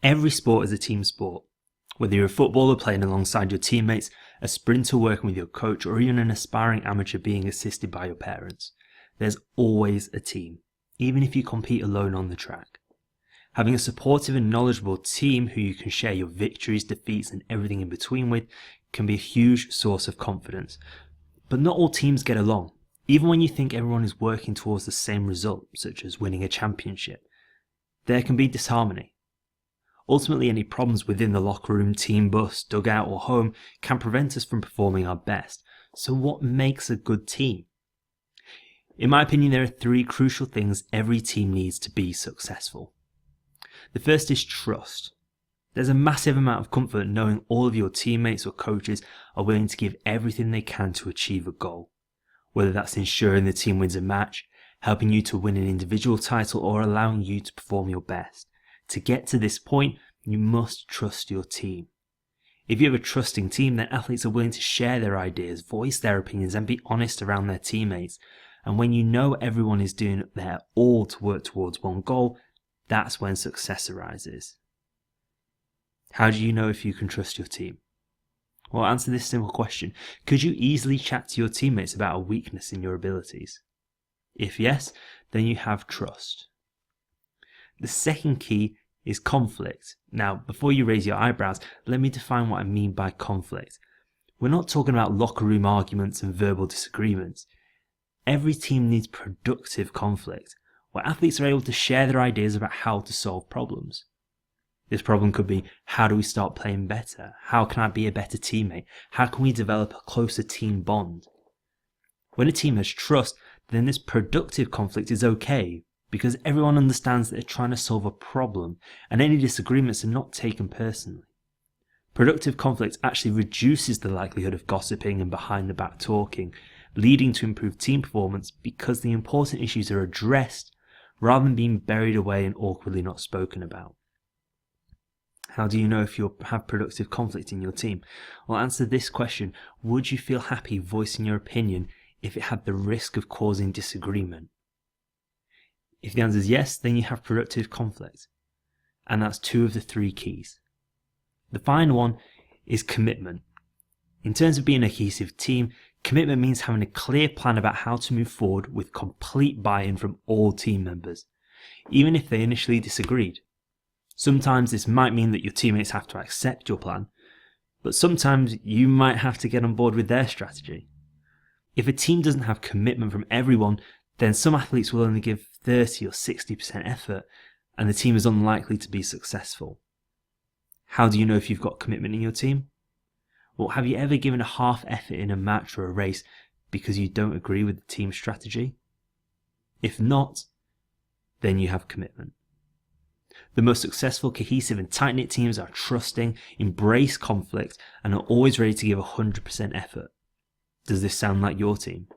Every sport is a team sport. Whether you're a footballer playing alongside your teammates, a sprinter working with your coach, or even an aspiring amateur being assisted by your parents, there's always a team, even if you compete alone on the track. Having a supportive and knowledgeable team who you can share your victories, defeats, and everything in between with can be a huge source of confidence. But not all teams get along, even when you think everyone is working towards the same result, such as winning a championship. There can be disharmony. Ultimately, any problems within the locker room, team bus, dugout, or home can prevent us from performing our best. So what makes a good team? In my opinion, there are 3 crucial things every team needs to be successful. The first is trust. There's a massive amount of comfort knowing all of your teammates or coaches are willing to give everything they can to achieve a goal. Whether that's ensuring the team wins a match, helping you to win an individual title, or allowing you to perform your best. To get to this point, you must trust your team. If you have a trusting team, then athletes are willing to share their ideas, voice their opinions, and be honest around their teammates. And when you know everyone is doing their all to work towards one goal, that's when success arises. How do you know if you can trust your team? Well, answer this simple question. Could you easily chat to your teammates about a weakness in your abilities? If yes, then you have trust. The second key is conflict. Now, before you raise your eyebrows, let me define what I mean by conflict. We're not talking about locker room arguments and verbal disagreements. Every team needs productive conflict, where athletes are able to share their ideas about how to solve problems. This problem could be, how do we start playing better? How can I be a better teammate? How can we develop a closer team bond? When a team has trust, then this productive conflict is okay, because everyone understands that they're trying to solve a problem, and any disagreements are not taken personally. Productive conflict actually reduces the likelihood of gossiping and behind the back talking, leading to improved team performance because the important issues are addressed rather than being buried away and awkwardly not spoken about. How do you know if you have productive conflict in your team? Well, answer this question. Would you feel happy voicing your opinion if it had the risk of causing disagreement? If the answer is yes, then you have productive conflict. And that's 2 of the 3 keys. The final one is commitment. In terms of being a cohesive team, commitment means having a clear plan about how to move forward with complete buy-in from all team members, even if they initially disagreed. Sometimes this might mean that your teammates have to accept your plan, but sometimes you might have to get on board with their strategy. If a team doesn't have commitment from everyone, then some athletes will only give 30 or 60% effort, and the team is unlikely to be successful. How do you know if you've got commitment in your team? Well, have you ever given a half effort in a match or a race because you don't agree with the team strategy? If not, then you have commitment. The most successful, cohesive, and tight-knit teams are trusting, embrace conflict, and are always ready to give 100% effort. Does this sound like your team?